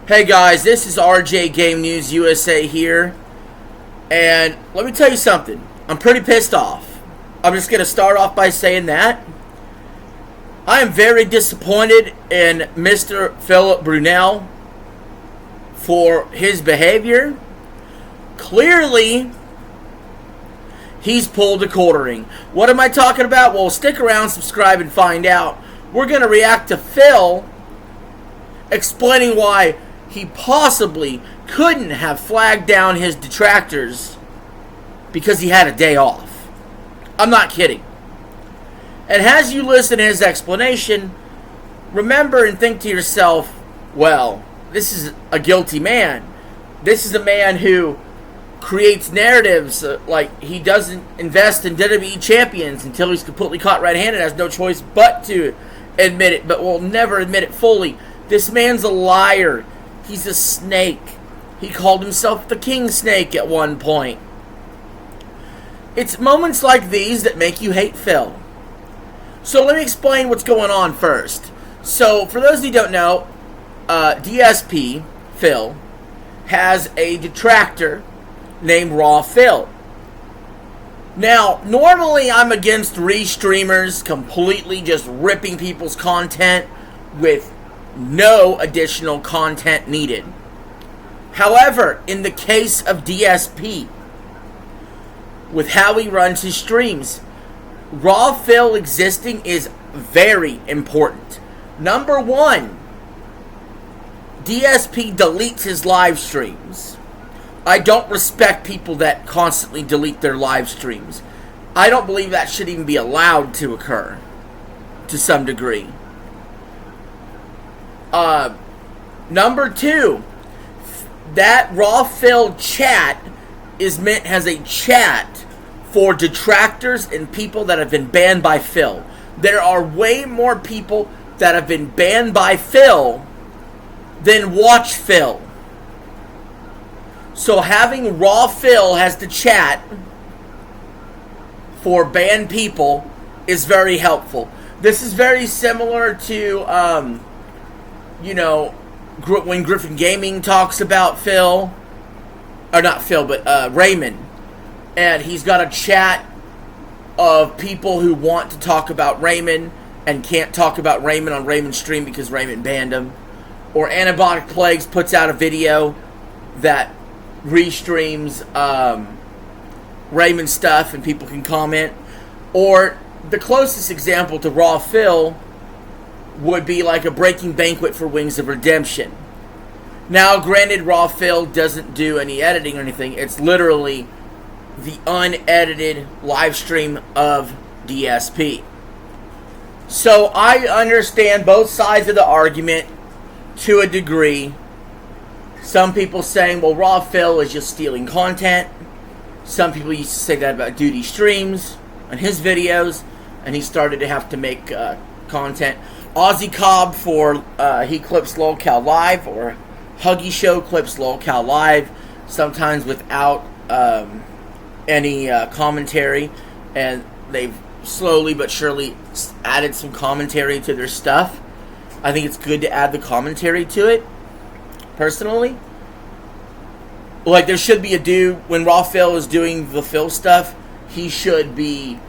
Hey guys, this is RJ Game News USA here, and let me tell you something. I'm pretty pissed off. I'm just going to start off by saying that. I am very disappointed in Mr. Philip Brunel for his behavior. Clearly, he's pulled a quartering. What am I talking about? Well, stick around, subscribe, and find out. We're going to react to Phil explaining why he possibly couldn't have flagged down his detractors because he had a day off. I'm not kidding. And as you listen to his explanation, remember and think to yourself, well, this is a guilty man. This is a man who creates narratives like he doesn't invest in WWE champions until he's completely caught red-handed, has no choice but to admit it, but will never admit it fully. This man's a liar. He's a snake. He called himself the King Snake at one point. It's moments like these that make you hate Phil. So let me explain what's going on first. So for those of you who don't know, DSP, Phil, has a detractor named Raw Phil. Now, normally I'm against restreamers completely just ripping people's content with no additional content needed. However, in the case of DSP, with how he runs his streams, Raw Phil existing is very important. Number one, DSP deletes his live streams. I don't respect people that constantly delete their live streams. I don't believe that should even be allowed to occur to some degree. Number two, that Raw Phil chat is meant as a chat for detractors and people that have been banned by Phil. There are way more people that have been banned by Phil than watch Phil. So having Raw Phil as the chat for banned people is very helpful. This is very similar to when Griffin Gaming talks about Phil, or not Phil, but Raymond, and he's got a chat of people who want to talk about Raymond and can't talk about Raymond on Raymond's stream because Raymond banned him. Or Antibiotic Plagues puts out a video that restreams Raymond stuff and people can comment. Or the closest example to Raw Phil would be like a Breaking Banquet for Wings of Redemption. Now, granted, Raw Phil doesn't do any editing or anything. It's literally the unedited live stream of DSP. So I understand both sides of the argument to a degree. Some people saying, well, Raw Phil is just stealing content. Some people used to say that about Duty Streams on his videos, and he started to have to make content. Aussie Cobb for he clips LolCal Live, or Huggy Show clips LolCal Live, sometimes without any commentary, and they've slowly but surely added some commentary to their stuff. I think it's good to add the commentary to it, personally. Like, there should be a dude, when Raw Phil is doing the Phil stuff, he should be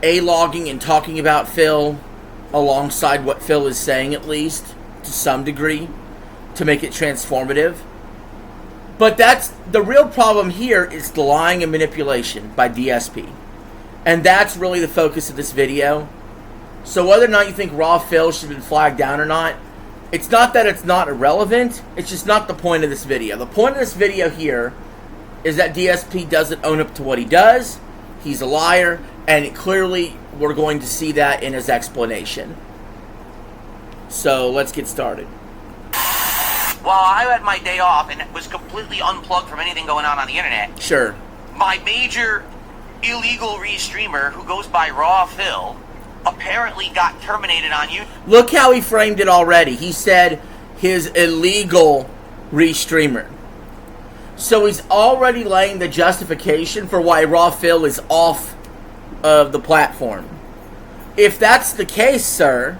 A-logging and talking about Phil alongside what Phil is saying, at least, to some degree, to make it transformative. But that's the real problem here, is the lying and manipulation by DSP. And that's really the focus of this video. So whether or not you think Raw Phil should have been flagged down or not, it's not that it's not irrelevant, it's just not the point of this video. The point of this video here is that DSP doesn't own up to what he does, he's a liar, and clearly we're going to see that in his explanation. So let's get started. While I had my day off and was completely unplugged from anything going on the internet, Sure. my major illegal restreamer who goes by Raw Phil apparently got terminated on YouTube. Look how he framed it already. He said his illegal restreamer. So he's already laying the justification for why Raw Phil is off of the platform. If that's the case, sir,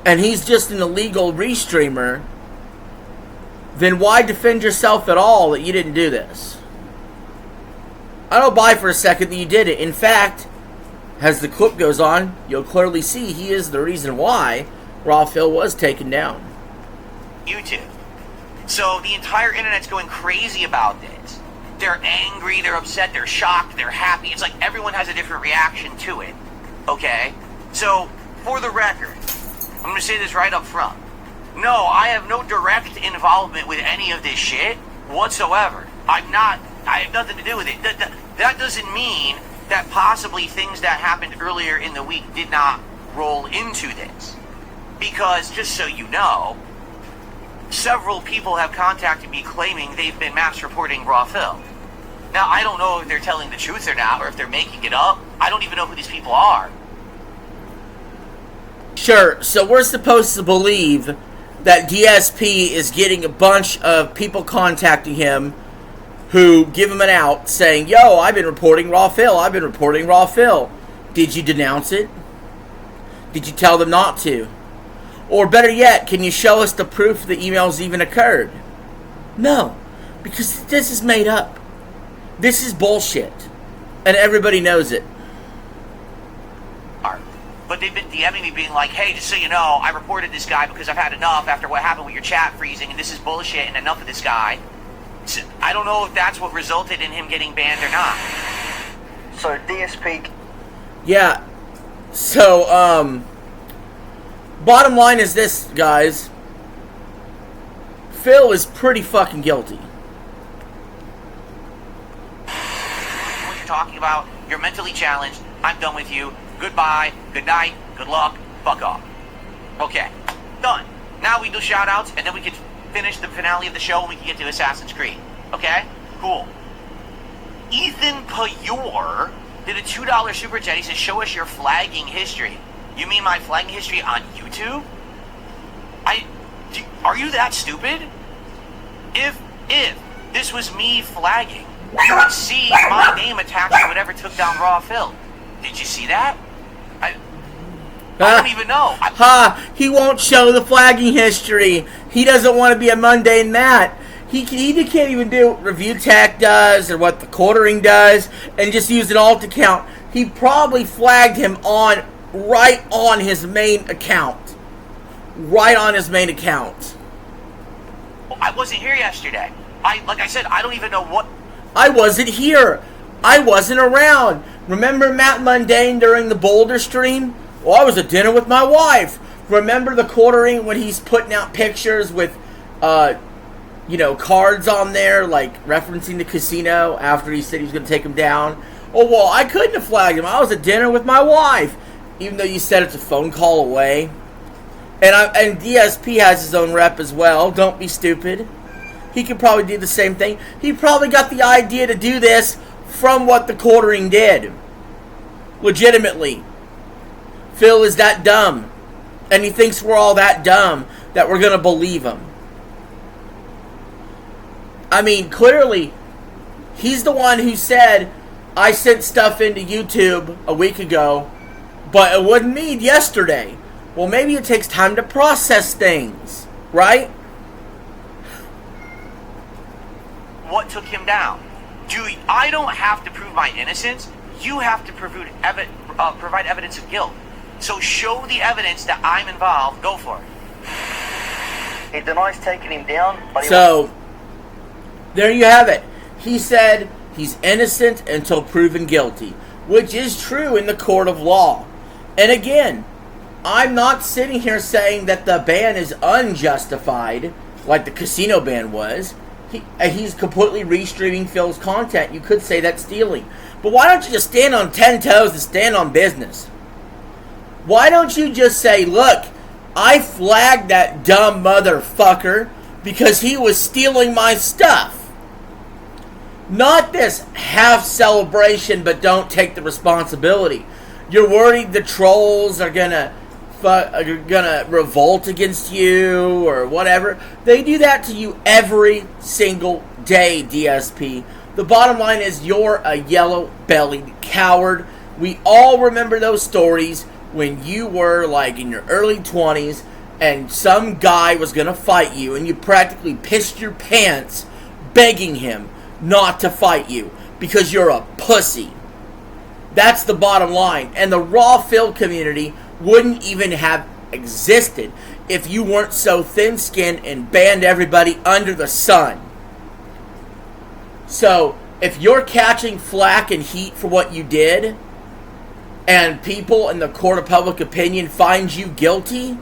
and he's just an illegal restreamer, then why defend yourself at all that you didn't do this? I don't buy for a second that you did it. In fact, as the clip goes on, you'll clearly see he is the reason why Raw Phil was taken down. YouTube. So the entire internet's going crazy about this. They're angry, they're upset, they're shocked, they're happy. It's like everyone has a different reaction to it. Okay? So, for the record, I'm going to say this right up front. No, I have no direct involvement with any of this shit whatsoever. I have nothing to do with it. That doesn't mean that possibly things that happened earlier in the week did not roll into this. Because, just so you know, several people have contacted me claiming they've been mass reporting Raw Phil. Now, I don't know if they're telling the truth or not, or if they're making it up. I don't even know who these people are. Sure, so we're supposed to believe that DSP is getting a bunch of people contacting him who give him an out saying, yo, I've been reporting Raw Phil, I've been reporting Raw Phil. Did you denounce it? Did you tell them not to? Or better yet, can you show us the proof the emails even occurred? No, because this is made up. This is bullshit. And everybody knows it. But they've been DMing me being like, hey, just so you know, I reported this guy because I've had enough after what happened with your chat freezing, and this is bullshit, and enough of this guy. So, I don't know if that's what resulted in him getting banned or not. So, DSP... Yeah. So, bottom line is this, guys. Phil is pretty fucking guilty. What you're talking about, you're mentally challenged, I'm done with you. Goodbye, good night, good luck, fuck off. Okay, done. Now we do shout-outs, and then we can finish the finale of the show and we can get to Assassin's Creed. Okay? Cool. Ethan Payore did a $2 super chat. He says, show us your flagging history. You mean my flagging history on YouTube? Are you that stupid? If this was me flagging, you would see my name attached to whatever took down Raw Phil. Did you see that? I don't even know. He won't show the flagging history. He doesn't want to be a mundane Matt. He can't even do what Review Tech does or what the quartering does and just use an alt account. He probably flagged him right on his main account. Right on his main account. I wasn't here yesterday. Like I said, I don't even know what... I wasn't here. I wasn't around. Remember Matt Mundane during the Boulder stream? Well, I was at dinner with my wife. Remember the quartering when he's putting out pictures with, cards on there, like referencing the casino after he said he was going to take him down? Oh, well, I couldn't have flagged him. I was at dinner with my wife. Even though you said it's a phone call away. And DSP has his own rep as well. Don't be stupid. He could probably do the same thing. He probably got the idea to do this from what the quartering did. Legitimately. Phil is that dumb. And he thinks we're all that dumb that we're going to believe him. I mean, clearly, he's the one who said, I sent stuff into YouTube a week ago, but it wasn't me yesterday. Well, maybe it takes time to process things, right? What took him down? I don't have to prove my innocence. You have to provide evidence of guilt. So show the evidence that I'm involved. Go for it. He denies taking him down. But there you have it. He said he's innocent until proven guilty, which is true in the court of law. And again, I'm not sitting here saying that the ban is unjustified, like the casino ban was. He's completely restreaming Phil's content. You could say that's stealing. But why don't you just stand on 10 toes and stand on business? Why don't you just say, look, I flagged that dumb motherfucker because he was stealing my stuff. Not this half celebration but don't take the responsibility. You're worried the trolls are gonna revolt against you or whatever. They do that to you every single day, DSP. The bottom line is you're a yellow-bellied coward. We all remember those stories when you were like in your early 20s and some guy was going to fight you, and you practically pissed your pants begging him not to fight you because you're a pussy. That's the bottom line. And the Raw Phil community wouldn't even have existed if you weren't so thin-skinned and banned everybody under the sun. So, if you're catching flack and heat for what you did, and people in the court of public opinion find you guilty,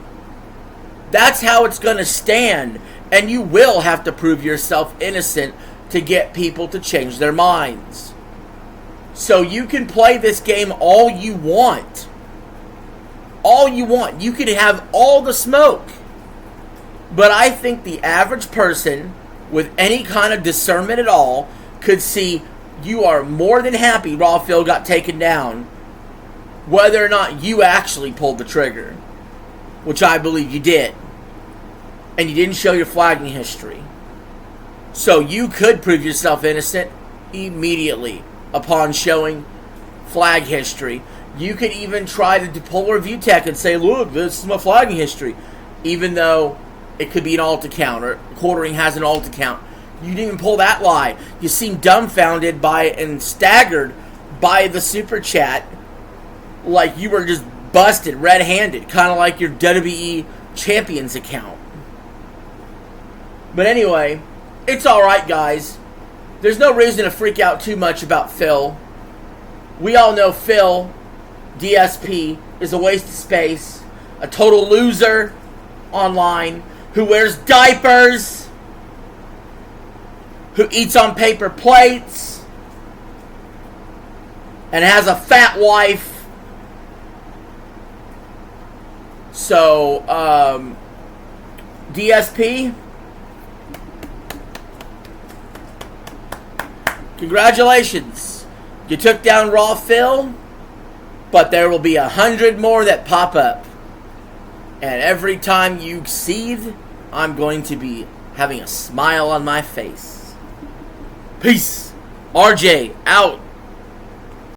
that's how it's going to stand. And you will have to prove yourself innocent to get people to change their minds. So you can play this game all you want. All you want. You can have all the smoke. But I think the average person with any kind of discernment at all could see you are more than happy Raw Phil got taken down, whether or not you actually pulled the trigger, which I believe you did. And you didn't show your flagging history. So you could prove yourself innocent immediately upon showing flag history. You could even try to pull a review tech and say, look, this is my flagging history. Even though it could be an alt account, or quartering has an alt account. You didn't even pull that lie. You seem dumbfounded by and staggered by the super chat, like you were just busted red-handed, kind of like your WWE Champions account. But anyway, it's alright, guys. There's no reason to freak out too much about Phil. We all know Phil, DSP, is a waste of space, a total loser online, who wears diapers, who eats on paper plates, and has a fat wife. So, DSP, congratulations. You took down Raw Phil, but there will be 100 more that pop up. And every time you seethe, I'm going to be having a smile on my face. Peace. RJ, out.